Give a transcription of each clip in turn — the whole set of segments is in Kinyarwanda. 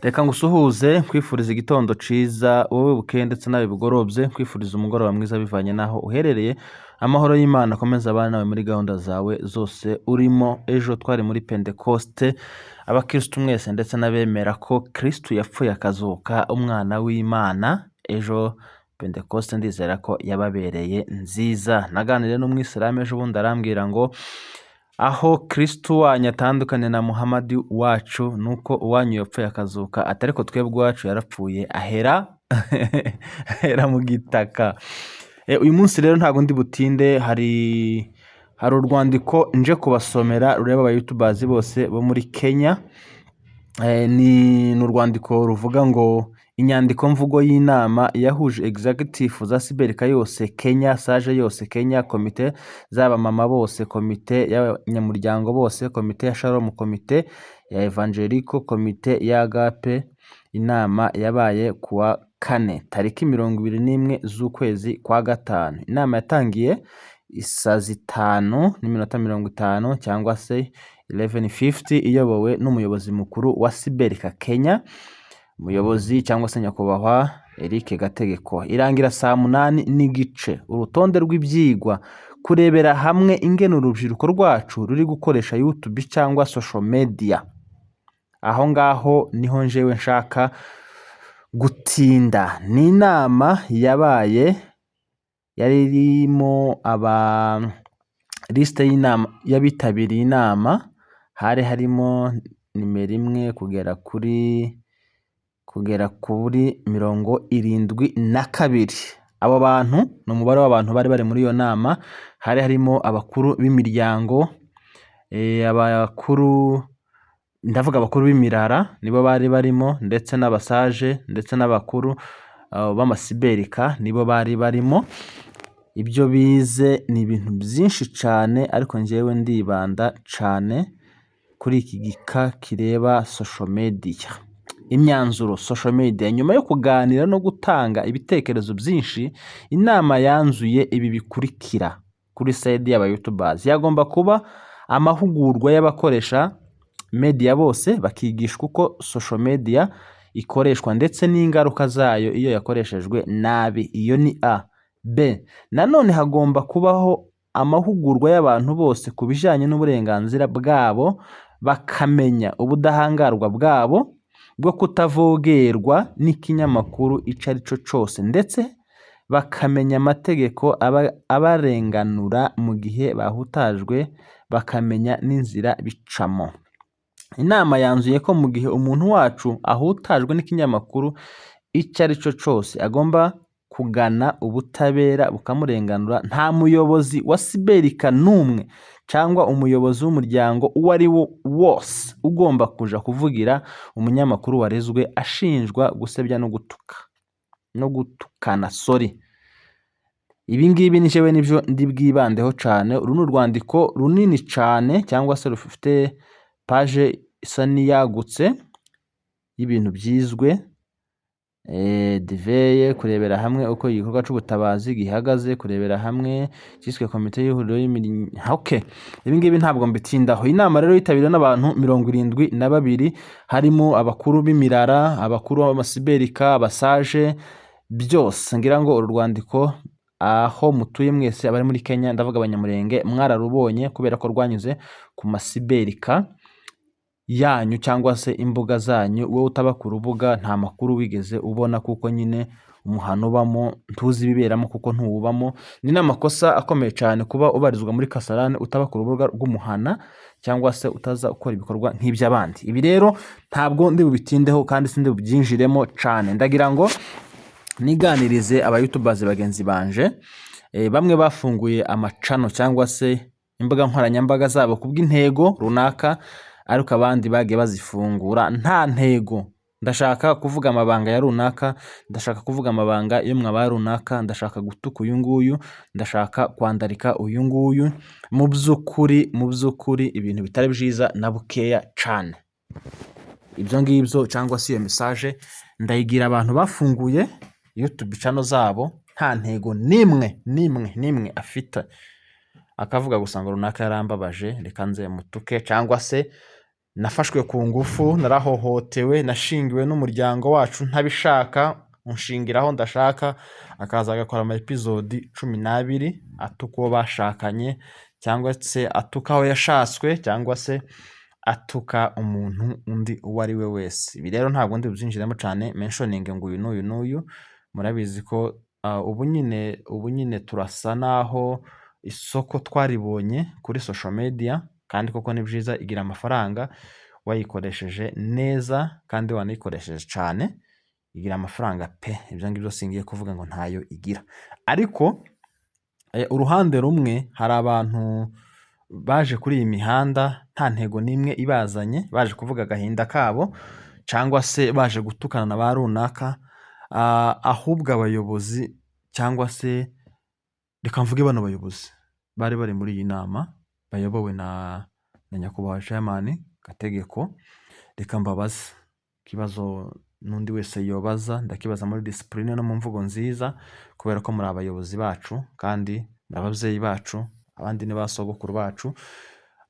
Reka ngusuhuze kwifuriza igitondo ciza wowe bukeye ndetse nawe bugorobye kwifuriza umugoroba mwiza bivanye naho uherereye. Amahoro y'Imana akomeza abana nawe muri gahunda zawe zose urimo. Ejo twari muri Pentecoste, abakristu mwese ndetse n'abemera ko Kristu yapfuye akazuka umwana w'Imana. Ejo Pentecoste ndizera ko yababereye nziza. Naganiriye n'umwisilamu ejo bundi arambwira ngo aho Kristu wanyu atandukanye na Muhamadi wacu nuko uwanyu yapfuye akazuka, atari ko twebwe uwacu yarapfuye ahera mu gitaka. Uyu munsi rero ntabwo ndi butinde, hari urwandiko nje kubasomera rureba aba YouTubers bose bo muri Kenya. Ni urwandiko ruvuga ngo inyandiko mvugo y'inama yahuje executive za Siberika yose Kenya, Sage yose Kenya, komite z'abamama bose, komite y'abanyamuryango bose, komite ya Shalom, komite ya Evangelico, komite ya Agape. Inama yabaye kuwa 4 tariki 21 z'ukwezi kwa gatanu. Inama yatangiye isaa 5:50 cyangwa se 11:50 iyobowe n'umuyobozi mukuru wa Siberika Kenya, umuyobozi cyangwa se nyakubahwa Eric Gategeko. Irangira saa 8:30. Urutonde rw'ibyigwa: kurebera hamwe ingene urubyiruko rwacu ruri gukoresha YouTube cyangwa social media. Aho ngaho niho njewe nshaka gutinda. Ni inama yabaye yaririmo liste y'inama y'abitabiriye inama, hari harimo nimero 1 kugera kuri 72. Abo bantu ni umubare w'abantu bari muri iyo nama. Hari harimo abakuru b'imiryango, ndavuga abakuru b'imirara nibo bari barimo, ndetse n'abasaje ndetse n'abakuru b'amasiberika nibo bari barimo. Ibyo bize ni ibintu byinshi cyane, ariko njyewe ndibanda cyane kuri iki gika kireba social media. Imyanzuro: social media. Nyuma yo kuganira no gutanga ibitekerezo byinshi, inama yanzuye ibi bikurikira kuri side y'aba YouTubers. Yagomba kuba amahugurwa y'abakoresha media bose, bakigishwa uko social media ikoreshwa ndetse n'ingaruka zayo iyo yakoreshejwe nabi. Iyo ni A. B. Nanone hagomba kubaho amahugurwa y'abantu bose ku bijyanye n'uburenganzira bwabo, bakamenya ubudahangarwa bwabo bwo kutavogerwa n'ikinyamakuru icyo ari cyo cyose, ndetse bakamenya amategeko abarenganura mu gihe bahutajwe, bakamenya n'inzira bicamo. Inama yanzuye ko mu gihe umuntu wacu ahutajwe n'ikinyamakuru icyo ari cyo cyose, agomba kugana ubutabera bukamurenganura. Nta muyobozi wa Siberika n'umwe cyangwa umuyobozi w'umuryango uwo ari wo wose ugomba kuja kuvugira umunyamakuru warezwe ashinjwa gusebya no gutukana. Ibi ngibi ni jewe nibyo ndi bwibandeho cyane. Uru ni urwandiko runini cyane, cyangwa se rufite page isa n'iyagutse y'ibintu byizwe. Diveye: kurebera hamwe uko igikorwa cy'ubutabazi gihagaze, kurebera hamwe cyiswe komite y'ihuriro y'imirimo. Okay, ibi ngibi ntabwo mbitindaho. Inama rero yitabiriwe n'abantu 72, harimo abakuru b'imirara, abakuru b'amasiberika, abasaje byose. Ngira ngo uru rwandiko aho mutuye mwese abari muri Kenya, ndavuga abanyamurenge, mwararubonye kubera ko rwanyuze ku masiberika yanyu cyangwa se imbuga zanyu. Wowe utaba ku rubuga nta makuru wigeze ubona, kuko nyine umuhano ubamo ntuzi ibiberamo kuko ntuwubamo. Ni n'amakosa akomeye cyane kuba ubarizwa muri Kasarani utaba ku rubuga rw'umuhana, cyangwa se utaza ukora ibikorwa nk'iby'abandi. Ibi rero ntabwo ndi bubitindeho kandi sindi bubyinjiremo cyane. Ndagira ngo niganirize aba YouTubers bagenzi banje. Bamwe bafunguye amacano cyangwa se imbuga nkoranyambaga zabo kubw'intego runaka, ariko abandi bagiye bazifungura nta ntego. Ndashaka kuvuga amabanga ya runaka, ndashaka kuvuga amabanga yo mwaba runaka, ndashaka gutuka uyu nguyu, ndashaka kwandarika uyu nguyu. Mu by'ukuri ibintu bitari byiza na bukeya cyane. Ibyo ngibyo cyangwa se iyo message ndayigira abantu bafunguye YouTube channel zabo nta ntego nimwe afite, akavuga gusa ngo runaka yarambabaje reka nze mutuke, cyangwa se nafashwe ku ngufu, narahohotewe, nashingiwe n'umuryango wacu ntabishaka, unshingira aho ndashaka, akaza agakora ama episode 12 atuka uwo bashakanye, cyangwa se atuka aho yashatswe, cyangwa se atuka umuntu undi uwo ari we wese. Ibi rero ntabwo ndi buzinjiremo cyane mentioning ngo uyu n'uyu n'uyu, murabizi ko ubu nyine turasa naho isoko twaribonye kuri social media, kandi koko ni byiza, igira amafaranga wayikoresheje neza kandi wanayikoresheje cyane, igira amafaranga pe. Ibyo ngibyo singiye kuvuga ngo ntayo igira, ariko uruhande rumwe hari abantu baje kuri iyi mihanda nta ntego n'imwe ibazanye, baje kuvuga agahinda kabo, cyangwa se baje gutukana na ba runaka, ahubwo abayobozi, cyangwa se reka mvuge bano bayobozi bari bari muri iyi nama bayobowe na nyakubahwa Chairman Gategeko, reka mbabaze ikibazo n'undi wese yobaza, ndakibaza muri discipline no mu mvugo nziza, kubera ko muri abayobozi bacu kandi muri ababyeyi bacu, abandi ni ba sogokuru bacu.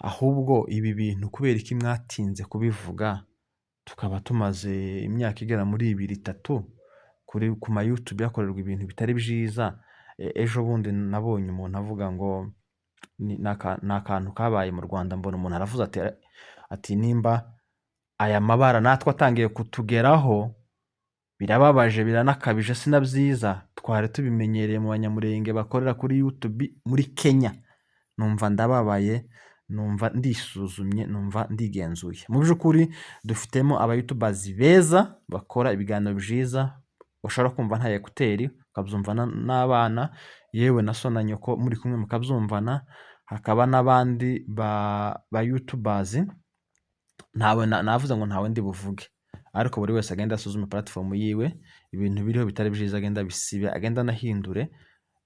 Ahubwo ibi bintu kubera iki mwatinze kubivuga, tukaba tumaze imyaka igera muri 2-3 ku ma YouTube yakorerwa ibintu bitari byiza. Ejo bundi nabonye umuntu avuga ngo ni akantu kabaye mu Rwanda, mbona umuntu aravuze ati nimba aya mabara natwe atangiye kutugeraho, birababaje, biranakabije, sina byiza, twari tubimenyereye mu banyamurenge bakorera kuri YouTube muri Kenya. Numva ndababaye, numva ndisuzumye, numva ndigenzuye. Mu by'ukuri dufitemo aba YouTubers beza bakora ibiganiro byiza, ushobora kumva nta ekuteri ukabyumvana n'abana, yewe na so na nyoko muri kumwe mukabyumvana. Hakaba n'abandi ba YouTubers navuze ngo ntawe ndi buvuge, ariko buri wese agenda asuzume platform yiwe, ibintu biriho bitari byiza agenda bisibe, agenda anahindure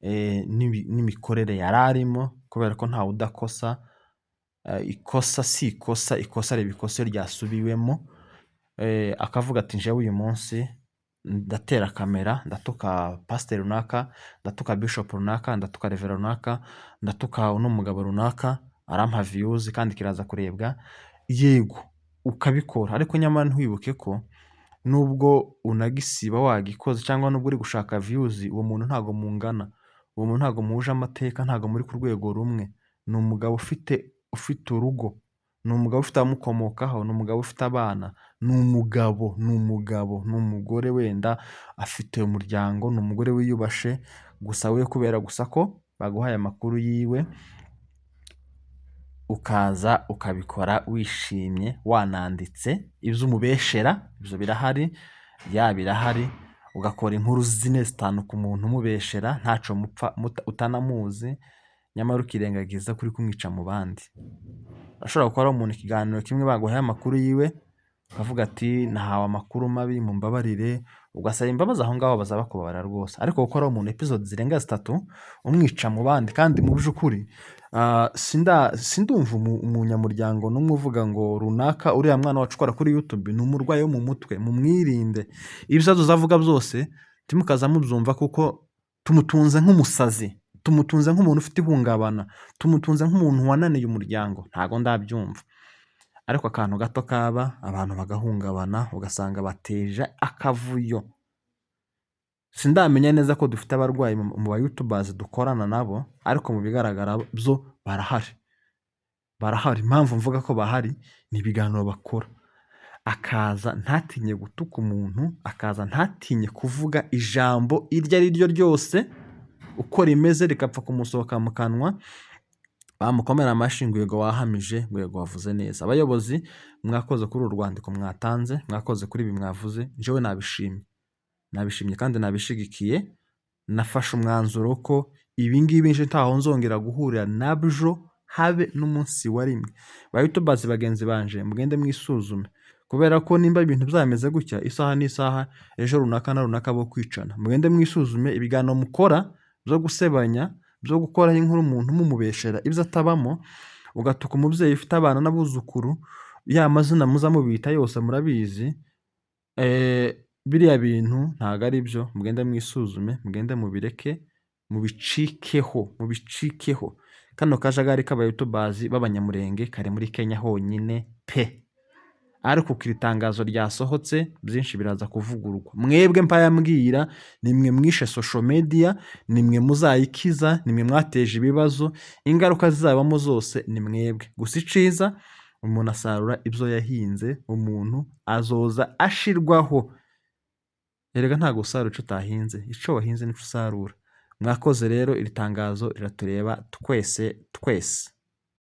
n'imikorere yari arimo, kubera ko ntawe udakosa. Ikosa si ikosa, ikosa riba ikosa ryasubiwemo. Akavuga ati njyewe uyu munsi ndatera kamera, ndatuka pastor runaka, ndatuka bishop runaka, ndatuka reverend runaka, ndatuka uno mugabo runaka, arampa views kandi kiraza kurebwa, yego ukabikora, ariko nyamara ntiwibuke ko nubwo unagisiba wagikoze, cyangwa nubwo uri gushaka views, uwo muntu ntago mungana, uwo muntu ntago muhuje amateka, ntago muri ku rwego rumwe. Ni umugabo ufite urugo, ni umugabo ufite abamukomokaho, ni umugabo ufite abana, ni umugabo, ni umugore wenda afite umuryango, ni umugore wiyubashe. Gusa we kubera gusa ko baguhaye amakuru yiwe, ukaza ukabikora wishimye, wananditse ibyo umubeshera, ibyo birahari, birahari. Ugakora inkuru zine zitanu ku muntu umubeshera, ntaco mupfa utanamuzi, nyamara ukirengagiza kuri kumwica mu bandi. Ashobora gukora umuntu ikiganiro kimwe baguhaye amakuru yiwe, ukavuga ati nahawe amakuru mabi, mumbabarire, ugasaba imbabazi, aho ngaho bazaba kubabara rwose. Ariko gukora umuntu episode zirenga 3 umwica mu bandi, kandi mu by'ukuri sindumva umunyamuryango n'umwe uvuga ngo runaka uriya mwana wacu ukora kuri YouTube ni umurwayi wo mu mutwe. Mumwirinde ibyo azavuga byose, timukaza mubyumva, kuko tumutunze nk'umusazi, tumutunze nk'umuntu ufite ihungabana, tumutunze nk'umuntu wananiye umuryango. Ntago ndabyumva, ariko akantu gato kaba abantu bagahungabana, ugasanga bateje akavuyo. Sindamenya neza ko dufite abarwayi mu ba YouTubers dukorana nabo, ariko mu bigaragara byo barahari. Impamvu mvuga ko bahari ni ibiganiro bakora. Akaza ntatinye gutuka umuntu, akaza ntatinye kuvuga ijambo iryo ari ryo ryose uko rimeze rikapfa kumusohoka mu kanwa, bamukomera amashyi ngo yego wahamije, ngo yego wavuze neza. Abayobozi mwakoze kuri uru rwandiko mwatanze, mwakoze kuri ibi mwavuze, njyewe nabishimye kandi nabishigikiye. Nafashe umwanzuro ko ibi ngibi nje ntaho nzongera guhurira nabyo habe n'umunsi wa rimwe. Ba YouTubers bagenzi banje, mugende mwisuzume, kubera ko nimba ibintu byameze gutya isaha n'isaha, ejo runaka na runaka bo kwicana. Mugende mwisuzume, ibiganiro mukora byo gusebanya, byo gukora inkuru umuntu mumubeshera ibyo atabamo, ugatuka umubyeyi ufite abana n'abuzukuru, ya mazina muza mubita yose murabizi. Biriya bintu ntago ari byo. Mugende mwisuzume, mugende mubireke, mubicikeho. Kano kajagari k'aba YouTubers b'abanyamurenge kari muri Kenya honyine pe. ariko uko iri tangazo ryasohotse byinshi biraza kuvugururwa. Mwebwe mpayambwira ni mwe mwishe social media, ni mwe muzayikiza, ni mwe mwateje ibibazo, ingaruka zizabamo zose ni mwebwe. Gusa iciza umuntu asarura ibyo yahinze, umuntu azoza ashirwaho. Erega ntabwo usarura ico utahinze, ico wahinze nico usarura. Mwakoze rero, iri tangazo riratureba twese.